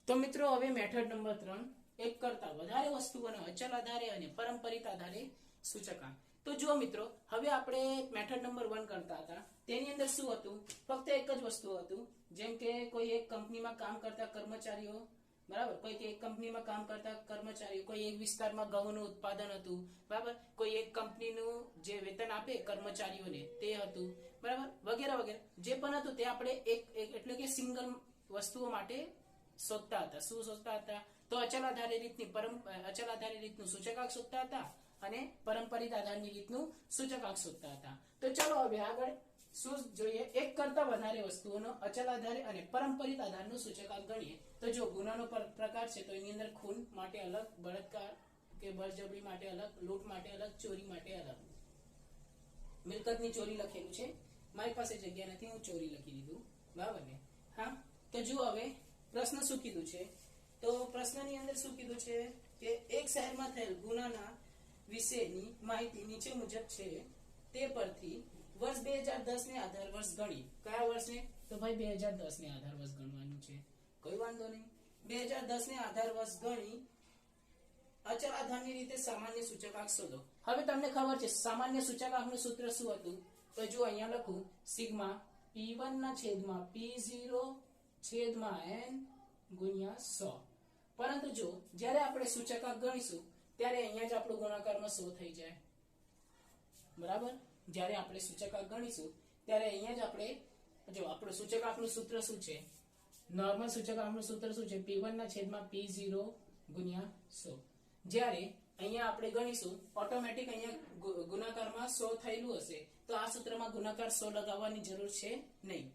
તો મિત્રો હવે મેથડ નંબર 3, એક કરતા વધારે વસ્તુઓના અચલ આધારે અને પરંપરિત આધારે સૂચકાંક. તો જો મિત્રો હવે આપણે મેથડ નંબર 1 કરતા હતા, તેની અંદર શું હતું? ફક્ત એક જ વસ્તુ હતું, જેમ કે કોઈ એક કંપનીમાં કામ કરતા કર્મચારીઓ, બરાબર, કોઈ એક કંપનીમાં કામ કરતા કર્મચારીઓ, કોઈ એક વિસ્તારમાં ઘઉંનું ઉત્પાદન હતું, બરાબર, કોઈ એક કંપનીનું જે વેતન આપે કર્મચારીઓને તે હતું, બરાબર, વગેરે વગેરે જે પણ હતું તે આપણે એક એટલે કે સિંગલ વસ્તુઓ માટે શોધતા હતા. શું શોધતા હતા? તો અચલ આધારિત રીતનું સૂચકાંક શોધતા હતા અને પરંપરિત આધારની રીતનું સૂચકાંક શોધતા હતા. તો ચાલો હવે આગળ શું જોઈએ? એક કરતા વધારે વસ્તુઓનો અચલ આધારે અને પરંપરિત આધારનું સૂચકાંક ગણીએ. તો જો ગુનાનો પ્રકાર છે તો એની અંદર ખૂન માટે અલગ, બળાત્કાર કે બળજબરી માટે અલગ, લૂંટ માટે અલગ, ચોરી માટે અલગ. મિલકતની ચોરી લખેલું છે, મારી પાસે જગ્યા નથી, હું ચોરી લખી દીધું, બરાબર ને? હા, તો જો હવે પ્રશ્ન શું કીધું છે? તો પ્રશ્નની અંદર શું કીધું છે કે એક શહેરમાં થયેલ ગુનાના વિશેની માહિતી નીચે મુજબ છે. તે પરથી વર્ષ 2010 ને આધાર વર્ષ ગણી. કયા વર્ષને? તો ભાઈ 2010 ને આધાર વર્ષ ગણવાનું છે, કોઈ વાંધો નહીં. 2010 ને આધાર વર્ષ ગણી અચલ આધારની રીતે સામાન્ય સૂચકાંક શોધો. હવે તમને ખબર છે સામાન્ય સૂચકાંકનું સૂત્ર શું હતું? તો જો અહીંયા લખું, સિગ્મા P1 ના છેદમાં P0 છેદમાં n ગુણ્યા 100. પરંતુ જો જ્યારે આપણે સૂચકાંક ગણીશું ત્યારે અહીંયા જ આપણું ગુણાકારમાં 100 થઈ જાય, બરાબર. જ્યારે આપણે સૂચકાંક ગણીશું ત્યારે અહીંયા જ આપણે જો આપણું સૂચકાંકનું સૂત્ર શું છે? નોર્મલ સૂચકાંકનું સૂત્ર શું છે? P1 ના છેદમાં P0 ગુણ્યા 100. જ્યારે અહીંયા આપણે ગણીશું ઓટોમેટિક અહીંયા ગુણાકારમાં 100 થયેલું હશે તો આ સૂત્રમાં ગુણાકાર 100 લગાવવાની જરૂર છે નહીં,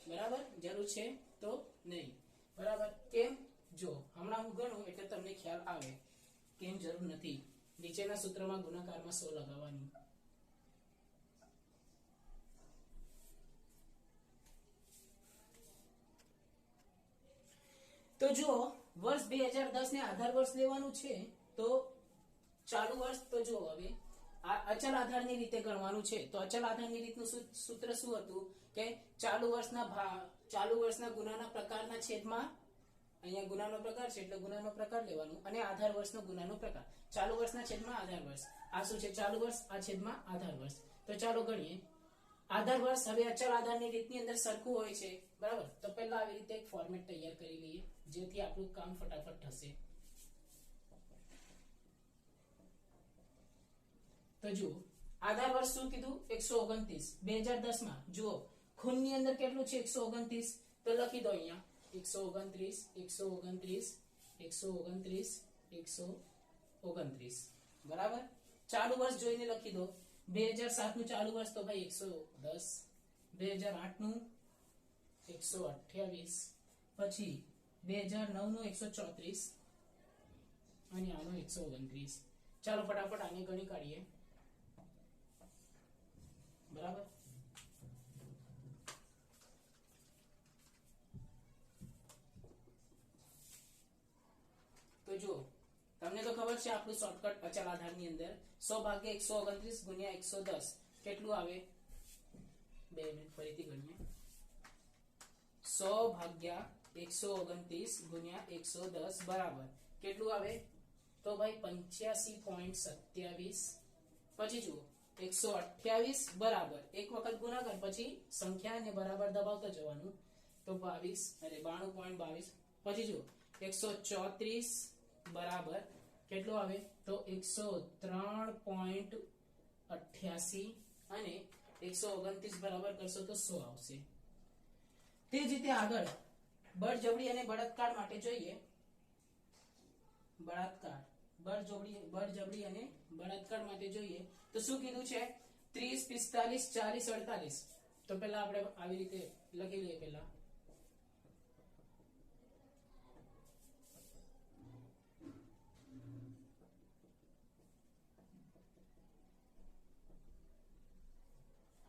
બરાબર, જરૂર છે તો નહીં, બરાબર. કેમ? જો હમણાં હું ગણું એટલે તમને ખ્યાલ આવે કેમ જરૂર નથી. નીચેના સૂત્રમાં ગુણાકારમાં 100 લગાવવાની. તો જો વર્ષ 2010 ને આધાર વર્ષ લેવાનું છે તો ચાલુ વર્ષ, તો જો હવે આ અચલ આધારની રીતે ગણવાનું છે તો અચલ આધારની રીતનું સૂત્ર શું હતું કે ચાલુ વર્ષના ગુનાના પ્રકારના છેદમાં, અહીંયા ગુનાનો પ્રકાર છે એટલે ગુનાનો પ્રકાર લેવાનું અને આધાર વર્ષનો ગુનાનો પ્રકાર. ચાલુ વર્ષના છેદમાં આધાર વર્ષ, આ શું છે? ચાલુ વર્ષ, આ છેદમાં આધાર વર્ષ. તો ચાલો ગણીએ. આધાર વર્ષ હવે અચલ આધારની રીતની અંદર સરખું હોય છે, બરાબર. તો પહેલા આવી રીતે એક ફોર્મેટ તૈયાર કરી લઈએ જેથી આપણું કામ ફટાફટ થશે. તો જુઓ આધાર વર્ષ શું કીધું? 129. 2010 માં જુઓ ખૂનની અંદર કેટલું છે? 129. તો લખી દો અહીંયા 129, 129, 129, 129, બરાબર. ચાલુ વર્ષ જોઈને લખી દો. 2007 નું ચાલુ વર્ષ તો ભાઈ 110, 2008 નું 128, પછી 2009 નું 134 અને આનું 129. ચાલો ફટાફટ આને ગણી કાઢીએ, બરાબર. તો જો તમને તો ખબર છે આપણું શોર્ટકટ અચલ આધારની અંદર 100 ભાગ્યા 129 ગુણ્યા 110 કેટલું આવે? 2 મિનિટ ફરીથી ગણીએ. 100 ભાગ્યા 129 ગુણ્યા 110 બરાબર કેટલું આવે? તો ભાઈ 85.27. પછી જુઓ 128 બરાબર એક વખત ગુણાકાર પછી સંખ્યાને બરાબર દબાવતા જવાનું તો 92.22. પછી જુઓ 134 બરાબર કેટલું આવે? તો 103.88 અને 129 બરાબર કરશો તો 100 આવશે. તે જ રીતે આગળ બળજબરી અને બળાત્કાર માટે જોઈએ. બળજબરી અને બળાત્કાર માટે જોઈએ તો શું કીધું છે? 30, 45, 40, 48. તો પહેલા આપણે આવી રીતે લખી લઈએ. પહેલા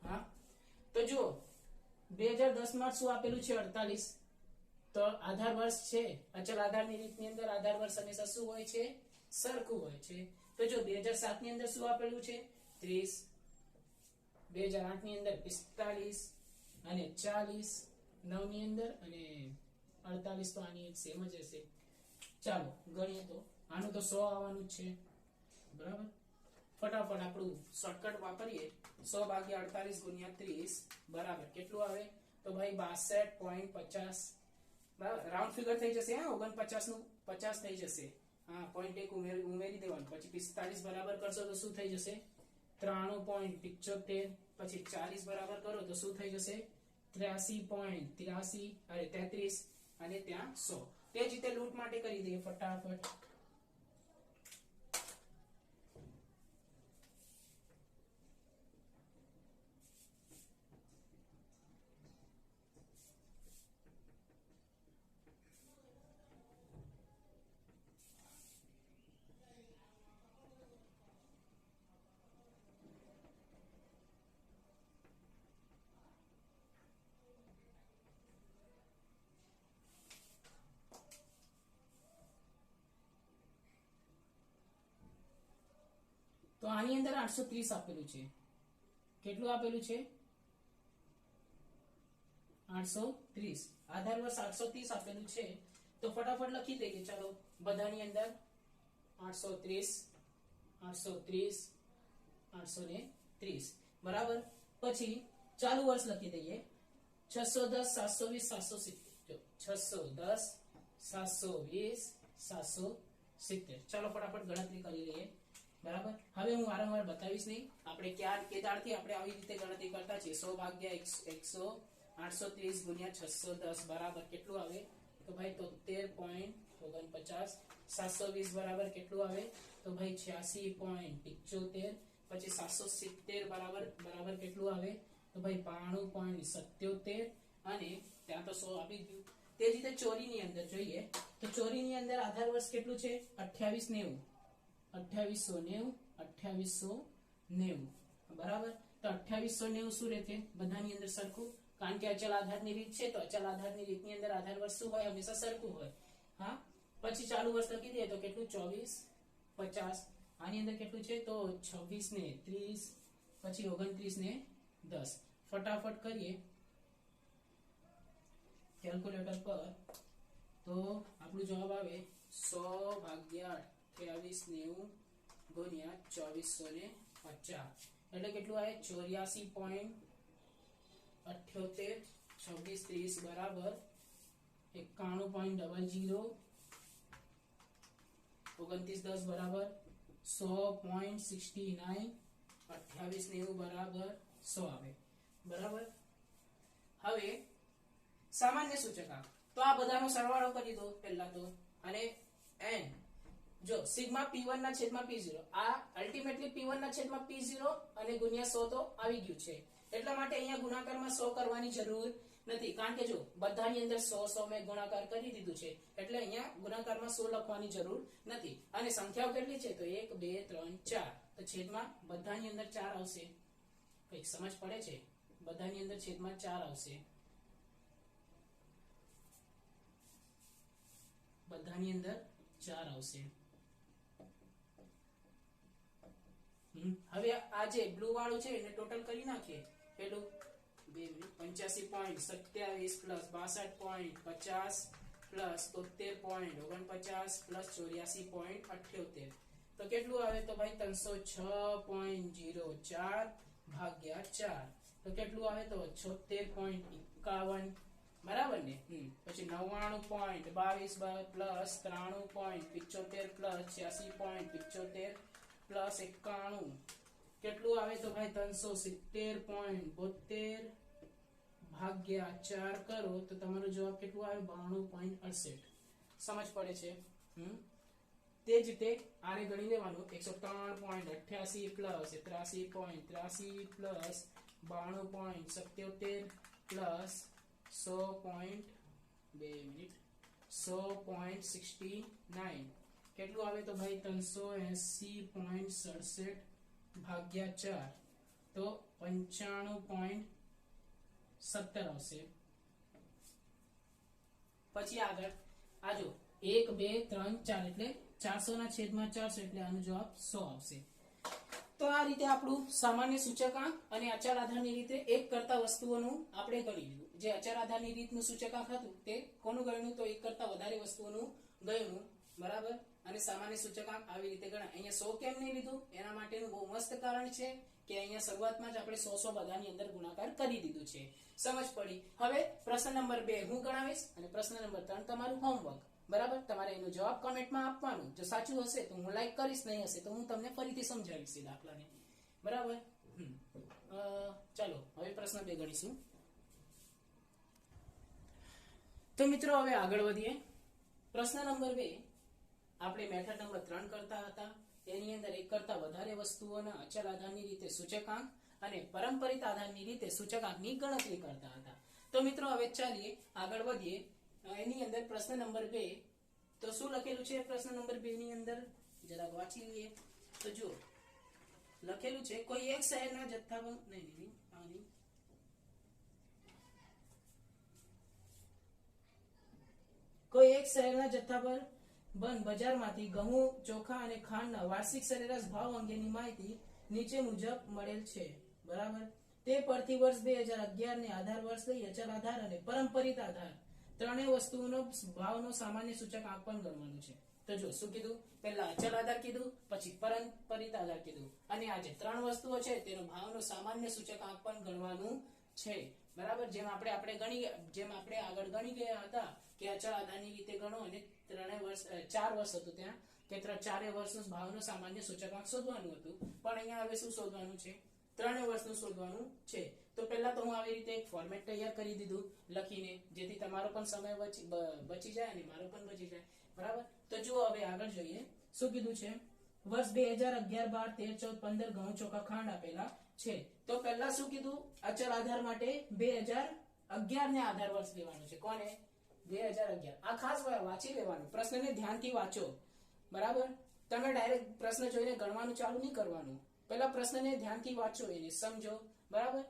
હા, તો જો 2010 માં શું આપેલું છે? 48. તો આધાર વર્ષ છે, અચલ આધારની રીતની અંદર આધાર વર્ષ હંમેશા શું હોય છે? સરખું હોય છે. તો જો 2007 ની અંદર શું આપેલું છે? 30, 2008 ની અંદર 45 અને 40, 9 ની અંદર અને 48 તો આની સેમ જ હશે. ચાલો ગણીએ તો આનું તો 100 આવવાનું જ છે બરાબર. ફટાફટ આપણું શોર્ટકટ વાપરીએ 100 ભાગ્યા 48 ગુણ્યા 30 બરાબર કેટલું આવે તો ભાઈ 62.50 બરાબર. રાઉન્ડ ફિગર થઈ જશે. હા 49 નું 50 થઈ જશે. હા 0.1 ઉમેરી દેવાનું. પછી 45 બરાબર કરશો તો શું થઈ જશે 93.75. પછી 40 બરાબર કરો તો શું થઈ જશે 83.33 અરે 33 અને ત્યાં 100. તે જ રીતે લૂટ માટે કરી દઈએ ફટાફટ. તો આની અંદર 830 આપેલું છે. કેટલું આપેલું છે 830. આધાર વર્ષ 830 આપેલું છે. તો ફટાફટ લખી દઈએ. ચાલો બધાની અંદર 830 830 830 બરાબર. પછી ચાલુ વર્ષ લખી દઈએ 610 720 770. 610 720 770. ચાલો ફટાફટ ગણતરી કરી લઈએ બરાબર. હવે હું વારંવાર બતાવીશ નહીં. આપણે કેદારથી આપણે આવી રીતે ગણતરી કરતા છીએ. 100 ભાગ્યા 100 830 ગુણ્યા 610 બરાબર કેટલું આવે તો ભાઈ 73.49. 720 બરાબર કેટલું આવે તો ભાઈ 86.75. પછી 770 બરાબર કેટલું આવે તો ભાઈ 92.77. અને ત્યાં તો 100 આપી ગયું. તે જ રીતે ચોરીની અંદર જોઈએ તો ચોરીની અંદર આધાર વર્ષ કેટલું છે 2890. 2890 બરાબર. તો 2890 શું રહેશે બધાની અંદર સરખું. કારણ કે અચલ આધારની રીત છે તો અચલ આધારની રીતની અંદર આધાર વર્ષ શું હોય હંમેશા સરખું હોય. હા પછી ચાલુ વર્ષ લખી દઈએ તો કેટલું 24.50. આની અંદર કેટલું છે તો 26 ને 30 પછી 29 ને 10. ફટાફટ કરીએ કેલ્ક્યુલેટર પર તો આપણો જવાબ આવે 100 ભાગ્યા 2890 ગુણ્યા 2450 એટલે કેટલું આવે 84.78. 2630 બરાબર 91.00. 2910 બરાબર 100.69. 2890 બરાબર 100 આવે બરાબર. હવે સામાન્ય સૂચકાંક તો આ બધાનો સરવાળો કરી દો પહેલા તો. અને n જો સિગ્મા p1 ના છેદમાં p0 આ અલ્ટિમેટલી p1 ના છેદમાં p0 અને ગુણ્યા 100 તો આવી ગયું છે. એટલા માટે અહીંયા ગુણાકારમાં 100 કરવાની જરૂર નથી. કારણ કે જો બધાની અંદર 100 મેં ગુણાકાર કરી દીધું છે એટલે અહીંયા ગુણાકારમાં 100 લખવાની જરૂર નથી. અને સંખ્યાઓ કેટલી છે તો 1 2 3 4. તો છેદમાં બધાની અંદર 4 આવશે. કઈક સમજ પડે છે. બધાની અંદર છેદમાં 4 આવશે. બધાની અંદર 4 આવશે. હવે આ જે બ્લુ વાળું છે એને ટોટલ કરી નાખીએ. પેલું 85.27 પ્લસ 62.50 પ્લસ 73.49 પ્લસ 84.78. તો કેટલું આવે તો ભાઈ 306.04 ભાગ્યા 4. તો કેટલું આવે તો 76.51 બરાબર ને. પછી 99.22 પ્લસ 93.75 પ્લસ 86.75 પ્લસ 91 કેટલું આવે તો ભાઈ 370.72 ભાગ્યા 4 કરો તો તમારો જવાબ કેટલું આવે 92.68. સમજ પડે છે. તે જ રીતે આને ગણી લેવાનું 103.88 પ્લસ 83.83 પ્લસ 92.77 પ્લસ 100.69 કેટલું આવે તો ભાઈ 380.67 ભાગ્યા 4 તો 95.17 આવશે. પછી આગળ આ જો 1 2 3 4 એટલે 400 ના છેદમાં 400 એટલે આનો જવાબ 100 આવશે. તો આ રીતે આપણું સામાન્ય સૂચકાંક અને અચળ આધારની રીતે એક કરતા વસ્તુઓનું આપણે કરી લીધું. જે અચળ આધારની રીતનું સૂચકાંક હતું તે કોનું ગણ્યું તો એક કરતા વધારે વસ્તુઓનું ગણ્યું, બરાબર. અને સામાન્ય સૂચકાંક આવી રીતે ગણાય. અહીંયા 100 કેમ નહીં લીધું એના માટેનું બહુ મસ્ત કારણ છે કે અહીંયા શરૂઆતમાં જ આપણે 100 બધાની અંદર ગુણાકાર કરી દીધું છે. સમજ પડી. હવે પ્રશ્ન નંબર 2 હું ગણાવીશ અને પ્રશ્ન નંબર 3 તમારું હોમવર્ક, બરાબર. તમારે એનો જવાબ કમેન્ટમાં આપવાનો. જો સાચું હશે તો હું લાઈક કરીશ, નહીં હશે તો હું તમને ફરીથી સમજાવીશ એ દાખલાને, બરાબર. ચાલો હવે પ્રશ્ન 2 ગણીશું. તો મિત્રો હવે આગળ વધીએ. પ્રશ્ન નંબર 2 આપણે મેથડ નંબર 3 કરતા હતા. એની અંદર એક કરતા વધારે વસ્તુઓના અચળ આધારની રીતે સૂચકાંક અને પરંપરિત આધારની રીતે સૂચકાંકની ગણતરી કરતા હતા. તો મિત્રો હવે ચાલીએ આગળ વધીએ. એની અંદર પ્રશ્ન નંબર 2 તો શું લખેલું છે પ્રશ્ન નંબર 2 ની અંદર જરા વાંચી લઈએ. તો જો લખેલું છે કોઈ એક શહેરના જથ્થાબંધ નહીં કોઈ એક શહેરના જથ્થાબંધ બજારમાંથી ઘઉં, ચોખા અને ખાંડના વાર્ષિક સરેરાશ ભાવ અંગેની માહિતી નીચે મુજબ મળેલ છે, બરાબર. તે પરથી વર્ષ 2011 ને આધાર વર્ષ લઈ અચળ આધાર અને પરંપરિત આધાર ત્રણેય વસ્તુઓનો ભાવનો સામાન્ય સૂચકાંક પણ ગણવાનું છે. તો જો શું કીધું, પહેલા અચળ આધાર કીધું, પછી પરંપરિત આધાર કીધું, અને આ જે ત્રણ વસ્તુઓ છે તેનો ભાવનો સામાન્ય સૂચકાંક પણ ગણવાનું છે, બરાબર. જેમ આપણે આગળ ગણી ગયા હતા કે અચળ આધારની રીતે ગણો અને 4 વર્ષ હતું ત્યાં કે 4 વર્ષનો ભાવનો સામાન્ય સૂચકાંક શોધવાનું હતું, પણ અહીંયા હવે શું શોધવાનું છે, 3 વર્ષનું શોધવાનું છે. તો પહેલા તો હું આવી રીતે એક ફોર્મેટ તૈયાર કરી દીધું લખીને, જેથી તમારો પણ સમય બચી જાય અને મારો પણ બચી જાય, બરાબર. તો જુઓ હવે આગળ જોઈએ શું કીધું છે. વર્ષ 2011, 12, 13, 14, 15 ઘઉં, ચોખા, ખાંડ આપેલા છે. તો પહેલા શું કીધું, અચળ આધાર માટે 2011 ને આધાર વર્ષ લેવાનું છે. કોને? 2011. આ ખાસ વાંચી લેવાનું, પ્રશ્નને ધ્યાનથી વાંચો, બરાબર. તમે ડાયરેક્ટ પ્રશ્ન જોઈને ગણવાનું ચાલુ નહીં કરવાનું. પહેલા પ્રશ્નને ધ્યાનથી વાંચો, એને સમજો, બરાબર.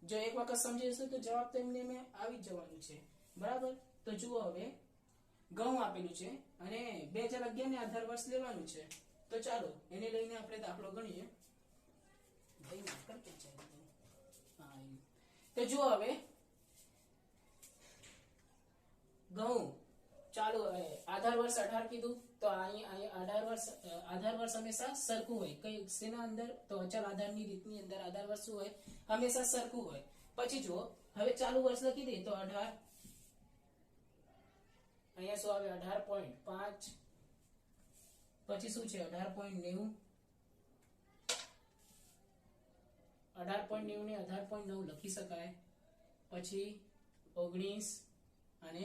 જો એક વખત સમજી જશો તો જવાબ તો એમને આવી જ જવાનું છે, બરાબર. તો જુઓ હવે ઘઉં આપેલું છે અને 2011 ને આધાર વર્ષ લેવાનું છે. તો ચાલો એને લઈને આપણે દાખલો ગણીએ. તો જુઓ હવે ઘઉં, ચાલો આધાર વર્ષ 18 કીધું, તો અહીં આધાર વર્ષ હંમેશા સરખું હોય. કઈ શેના અંદર? તો અચળ આધારની રીતની અંદર આધાર વર્ષ શું હોય? હંમેશા સરખું હોય. પછી જુઓ હવે ચાલુ વર્ષ લખી દે તો 18, અહીંયા શું આવે 18.5, પછી શું છે 18.90, 18.90 ને 18.9 લખી શકાય. પછી 19 અને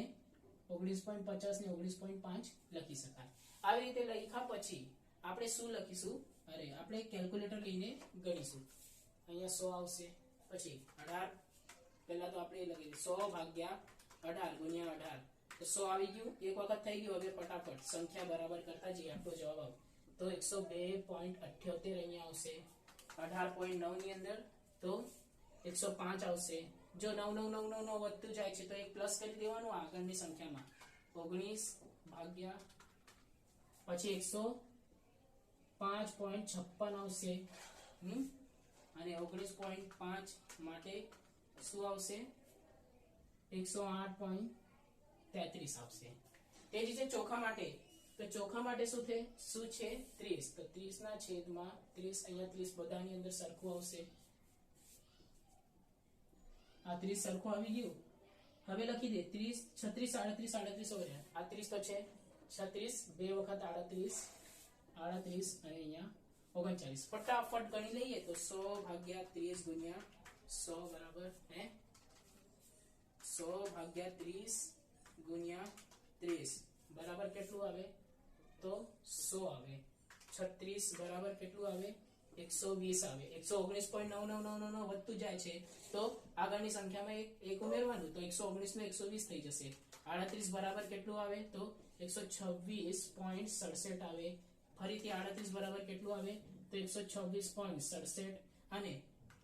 19.50 ને 19.5 લખી શકાય. આવી રીતે લખ્યા પછી આપણે શું લખીશું? આપણે કેલ્ક્યુલેટર લઈને ગણીશું. અહીંયા 100 આવશે, પછી 18, પહેલા તો આપણે લખી 100 ભાગ્યા 18 ગુણ્યા 18, તો 100 આવી ગયું. એક વખત થઈ ગયું. હવે ફટાફટ સંખ્યા બરાબર કરતા જઈએ, આપણો જવાબ આવે તો 102.78 અહીંયા આવશે. 18.9 ની અંદર તો 105 આવશે. જો 9 વધતું જાય છે તો એક પ્લસ કરી દેવાનું આગળની સંખ્યામાં. 19 ભાગ્યા પછી 105.56 આવશે, અને 19.5 માટે શું આવશે? 108.33 આવશે. તે જ રીતે ચોખા માટે, તો ચોખા માટે શું છે 30, તો 30 ના છેદમાં 30, અહીંયા 30 બધાની અંદર સરખું આવશે. આ 30 સરખું આવી ગયું. હવે લખી દે 30, 36, 38 over આ 30 તો છે 36, 2 વખત 38 અને અહીંયા 39. ફટાફટ ગણી લઈએ તો 100 ભાગ્યા 30 ગુણ્યા 100 બરાબર 100 ભાગ્યા 30 ગુણ્યા 30 બરાબર કેટલું આવે? તો 100 આવે. 36 બરાબર કેટલું આવે? 120 આવે. 119.9999 વધતું જાય છે તો આગળની સંખ્યામાં એક ઉમેરવાનું, તો 119 નો 120 થઈ જશે. 38 બરાબર કેટલું આવે? તો 126.67 આવે. ફરીથી 38 બરાબર કેટલું આવે? તો 126.67, અને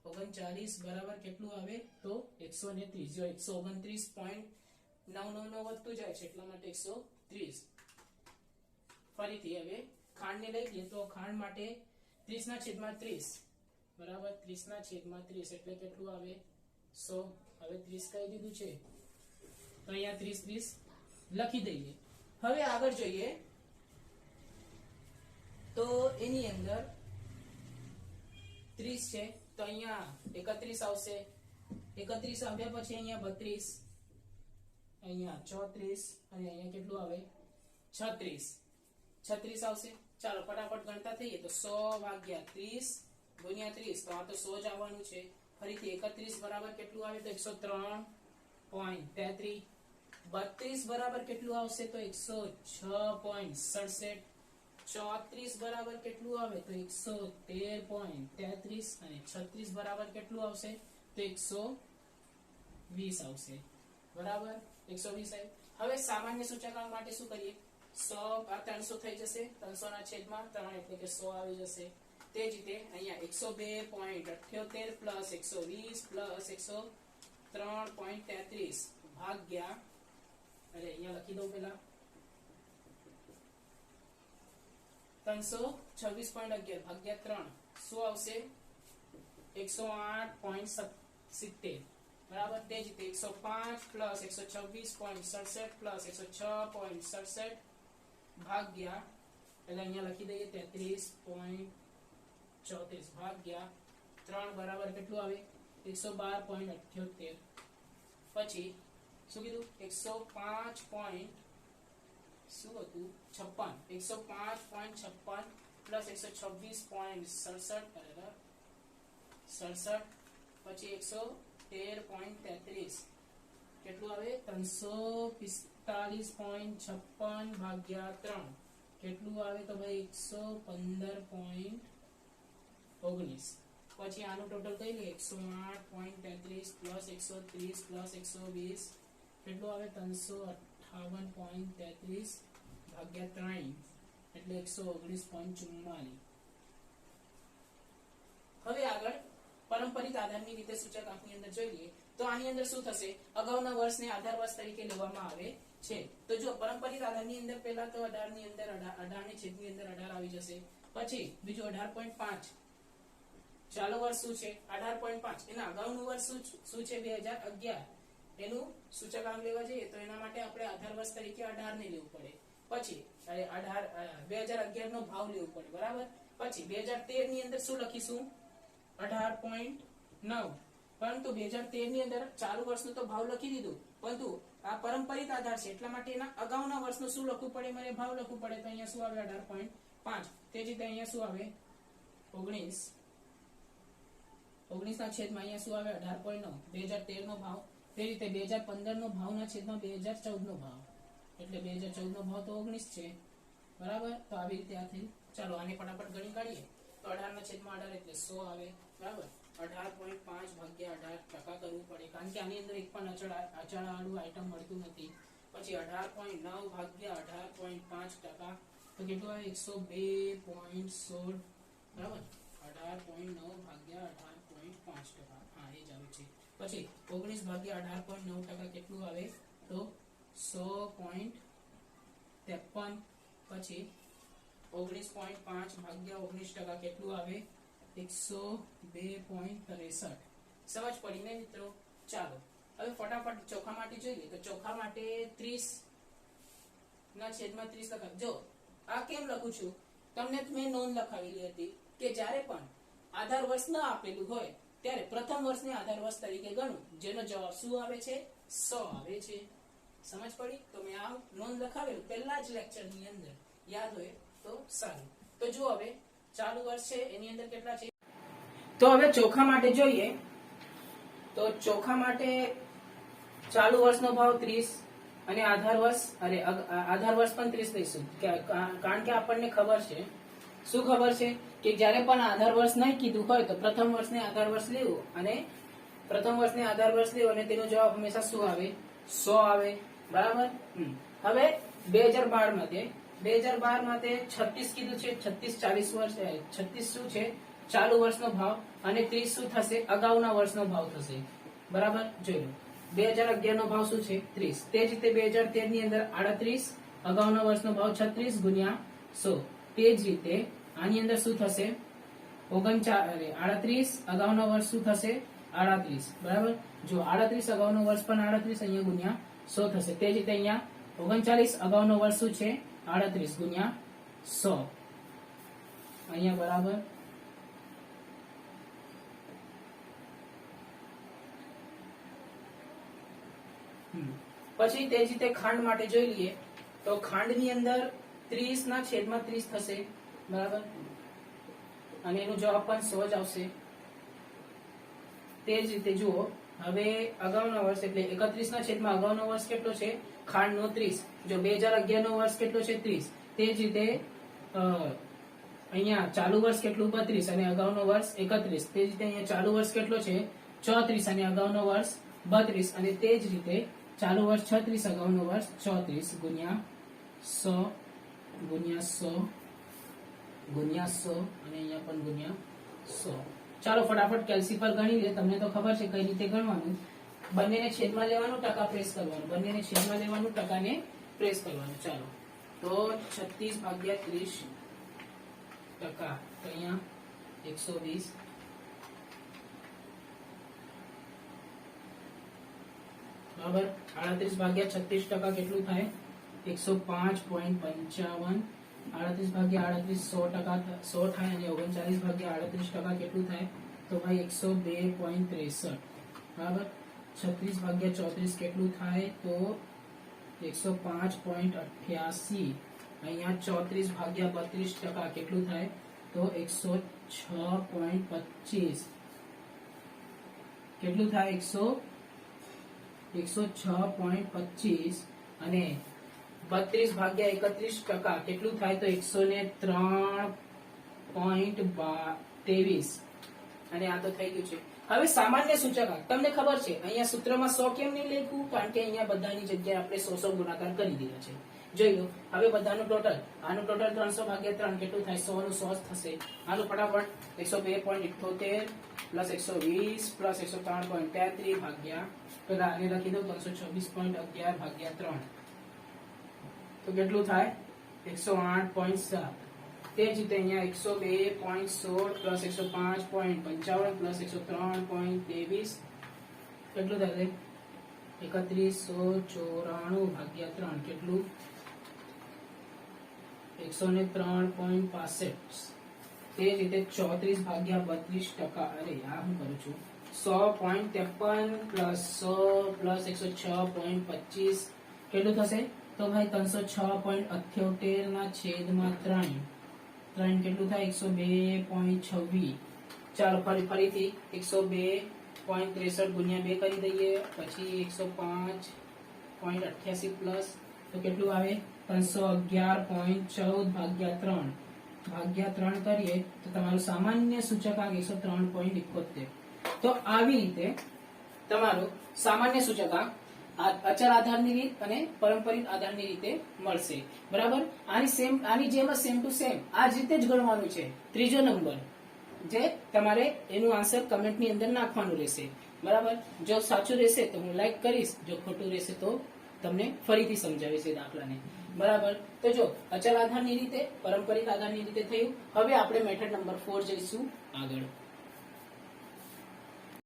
39 બરાબર કેટલું આવે? તો 130. જો 129.999 વધતું જાય છે એટલા માટે 130. ફરીથી હવે ખાંડ ને લઈ લઈએ તો ખાંડ માટે 30 ના છેદમાં 30 બરાબર 30 ના છેદમાં 30 એટલે કેટલું આવે? 100 હવે 30 કહી દીધું છે તો અહીંયા 30 લખી દઈએ. હવે આગળ જોઈએ તો એની અંદર 30 છે તો અહીંયા 31 આવશે. 31 આવ્યા પછી અહીંયા 32, અહીંયા 34 અને અહીંયા કેટલું આવે 36 આવશે. ચાલો ફટાફટ ગણતા થઈએ તો 100 ભાગ્યા 30 ગુણ્યા 30 તો આ તો 100 જ આવવાનું છે. ફરીથી 31 બરાબર કેટલું આવે તો 103.33. 32 બરાબર કેટલું આવશે તો 106.67. 34 બરાબર કેટલું આવે તો 113.33 અને 36 બરાબર કેટલું આવશે તો 120 આવશે. બરાબર 120 આવે. હવે સામાન્ય સૂચકાંક માટે શું કરીએ 100 આ 300 થઈ જશે 300 ના છેદમાં 3 એટલે કે 100 આવી જશે. તે જ રીતે અહીંયા 102.78 પ્લસ 120 પ્લસ 103.33 ભાગ્યા અરે અહીંયા લખી દઉં પેલા 326.11 ભાગ્યા 3 શું આવશે 108.70. બરાબર. તે જ રીતે 105 પ્લસ 126.67 પ્લસ 106.67 ભાગ્યા એટલે અહીંયા લખી દઈએ 33.34 ભાગ્યા 3 બરાબર કેટલું આવે 112.78. પછી શું કીધું 105. શું હતું 56 105.56 પ્લસ 126.67 પછી 113.33 કેટલું આવે 345.56 ભાગ્યા 3 કેટલું આવે તો ભાઈ 115.19. પછી આનું ટોટલ કરી લઈએ 108.33 પ્લસ 130 પ્લસ 120 કેટલું આવે 358.33 ભાગ્યા 3 એટલે 119.44. હવે આગળ પારંપરિક આધારની રીતે સૂચકાંકની અંદર જોઈએ તો આની અંદર શું થશે અગાઉના વર્ષને આધાર વર્ષ તરીકે લેવામાં આવે છે. તો જો પારંપરિક આધારની અંદર પહેલા તો 18 ની અંદર 18 ની છેદની અંદર 18 આવી જશે. પછી બીજું 18.5 ચાલુ વર્ષ શું છે 18.5 એના અગાઉનું વર્ષ શું છે 2011 એનું સૂચકાંક લેવા જઈએ તો એના માટે આપણે આધાર વર્ષ તરીકે 18 ને લેવું પડે. પછી 2011 નો ભાવ લેવો પડે. બરાબર. પછી 2013 ની અંદર શું લખીશું 18.9 પરંતુ 2013 ની અંદર ચાલુ વર્ષનો તો ભાવ લખી દીધું પરંતુ આ પારંપરિક આધાર છે એટલા માટે એના અગાઉના વર્ષનો શું લખવું પડે મને ભાવ લખવું પડે. તો અહીંયા શું આવે 18.5. તે જ રીતે અહીંયા શું આવે 19 ના છેદમાં અહીંયા શું આવે 18.9 2013 નો ભાવ. તે રીતે 2015 નો ભાવના છેદમાં 2014 નો ભાવ એટલે 2014 નો ભાવ તો 19 છે. બરાબર. તો આવી રીતે આ થઈ. ચાલો આને ફટાફટ ગણી કાઢીએ તો 18 ના છેદમાં 18 એટલે 100 આવે. બરાબર. 18.5 ભાગ્યા 18 ટકા કરવું પડે કારણ કે આની અંદર એક પણ અચળાળું આઈટમ મળતું નથી. પછી 18.9 ભાગ્યા 18.5 ટકા તો કેટલું આવે 102.16. બરાબર. 18.9 ભાગ્યા 18.5 ટકા હા એ જ આવે છે. પછી 19 ભાગ્યા 18.9 ટકા કેટલું આવે તો 100.53. પછી 19.5 ભાગ્યા 19 ટકા કેટલું આવે 102.63. સમજ પડી ને મિત્રો. ચાલો હવે ફટાફટ ચોખા માટે જોઈએ તો ચોખા માટે 30 ના છેદમાં 30 લખાવ. જો આ કેમ લખું છું તમને મેં નોંધ લખાવેલી હતી કે જ્યારે પણ આધાર વર્ષ ન આપેલું હોય ત્યારે પ્રથમ વર્ષને આધાર વર્ષ તરીકે ગણવું જેનો જવાબ શું આવે છે 100 આવે છે. સમજ પડી. તો મેં આ નોંધ લખાવેલું પહેલા જ લેક્ચર ની અંદર યાદ હોય તો સારું. તો જો હવે ચાલુ વર્ષ છે એની અંદર કેટલા છે તો હવે ચોખા માટે જોઈએ તો ચોખા માટે ચાલુ વર્ષનો ભાવ 30 અને આધાર વર્ષ પણ 30 લઈશું કારણ કે આપણને ખબર છે શું ખબર છે કે જ્યારે પણ આધાર વર્ષ નહીં કીધું હોય તો પ્રથમ વર્ષને આધાર વર્ષ લેવું અને તેનો જવાબ હંમેશા શું આવે 100 આવે. બરાબર. હવે 2012 માટે 36 કીધું છે 36 40 વર્ષ 36 શું છે ચાલુ વર્ષનો ભાવ અને 30 શું થશે અગાઉના વર્ષનો ભાવ થશે. બરાબર. જોઈ લો 2011 નો ભાવ શું છે 30. તે જ રીતે 2013 ની અંદર 38 અગાઉના વર્ષનો ભાવ 36 ગુણ્યા 100. તે જ રીતે આની અંદર શું થશે 38 અગાઉના વર્ષ શું થશે 38 બરાબર. જો 38 અગાઉનો વર્ષ પણ 38 અહીંયા ગુણ્યા 100 થશે. તે જ રીતે અહીંયા 39 અગાઉનો વર્ષ શું છે 38 ગુણ્યા 100 અહીંયા બરાબર. પછી તે જ રીતે ખાંડ માટે જોઈ લઈએ તો ખાંડની અંદર 30 ના છેદમાં 30 થશે બરાબર, અને એનો જવાબ પણ 100 જ આવશે. તે જ રીતે જુઓ હવે અગાઉનો વર્ષ એટલે 31 ના છેદમાં અગાઉનો વર્ષ કેટલો છે ખાંડનો 30. જો 2011 નો વર્ષ કેટલો છે 30. તે જ રીતે અહીંયા ચાલુ વર્ષ કેટલું 32 અને અગાઉનો વર્ષ 31. તે જ રીતે અહીંયા ચાલુ વર્ષ કેટલો છે 34 અને અગાઉનો વર્ષ 32 અને તે જ રીતે ચાલુ વર્ષ 36 અગાઉનો વર્ષ 34 ગુણ્યા 100 ગુણ્યા 100 ગુણ્યા 100 અને અહીંયા પણ ગુણ્યા 100. ચાલો ફટાફટ કેલ્સીફર ગણી લે. તમને તો ખબર છે કઈ રીતે ગણવાનું. બંનેને છેદમાં લેવાનું, ટકા પ્રેસ કરવાનું. બંનેને છેદમાં લેવાનું, ટકાને પ્રેસ કરવાનું. ચાલો તો 36 ભાગ્યા 30 ટકા તો અહીંયા 120 બરાબર. 38 ભાગ્યા 36 ટકા કેટલું થાય 105.55. 38 ભાગ્યા 38 100 ટકા 100 થાય અને 39 ભાગ્યા 38 ટકા કેટલું થાય તો ભાઈ 102.63 બરાબર. 36 ભાગ્યા 34 કેટલું થાય તો 105.88. અહીંયા 34 ભાગ્યા 32 ટકા કેટલું થાય તો 106.25 કેટલું થાય 106.25 અને 32 ભાગ્યા 31 ટકા કેટલું થાય તો 103.23 અને આ તો થઈ ગયું છે. હવે સામાન્ય સૂચકાંક તમને ખબર છે અહીંયા સૂત્રમાં 100 કેમ નહીં લખ્યું કારણ કે અહીંયા બધાની જગ્યાએ આપણે 100 ગુણાકાર કરી દીધા છે. જોઈ લો હવે બધાનું ટોટલ આનું ટોટલ 300 ભાગ્યા 3 કેટલું થાય 100 નું 100 થશે. આનું ફટાફટ 102.78 પ્લસ 120 પ્લસ 103.33 ભાગ્યા પેલા આને લખી દો 326.11 ભાગ્યા 3 તો કેટલું થાય 108.7. તે જ રીતે અહીંયા 102.16 પ્લસ 105.55 પ્લસ 103.23 કેટલું થશે 3194 ભાગ્યા 3 કેટલું 103.65. તે જ રીતે 34 ભાગ્યા 32 ટકા અરે આ હું કરું છું 100.53 પ્લસ 100 પ્લસ 106.25 કેટલું થશે તો ભાઈ 306.78 ના છેદમાં 3 કેટલું થાય 102.26. ચાલો ફરીથી 102.63 ગુણ્યા 2 કરી દઈએ પછી 105.88 પ્લસ તો કેટલું આવે 311.14 ભાગ્યા 3 કરીએ તો તમારું સામાન્ય સૂચકાંક 103.71. તો આવી રીતે તમારો સામાન્ય સૂચકાંક અચળ આધારની રીત અને પરંપરિત આધારની રીતે મળશે બરાબર. આની જેમ સેમ ટુ સેમ આ જ રીતે જ ગણવાનું છે. ત્રીજો નંબર જે તમારે એનું આન્સર કમેન્ટની અંદર નાખવાનું રહેશે બરાબર. જો સાચું રહેશે તો હું લાઈક કરીશ, જો ખોટું રહેશે તો તમને ફરીથી સમજાવીશ એ દાખલાને બરાબર. તો જો અચળ આધારની રીતે પરંપરિત આધારની રીતે થયું. હવે આપણે મેથડ નંબર 4 જઈશું આગળ.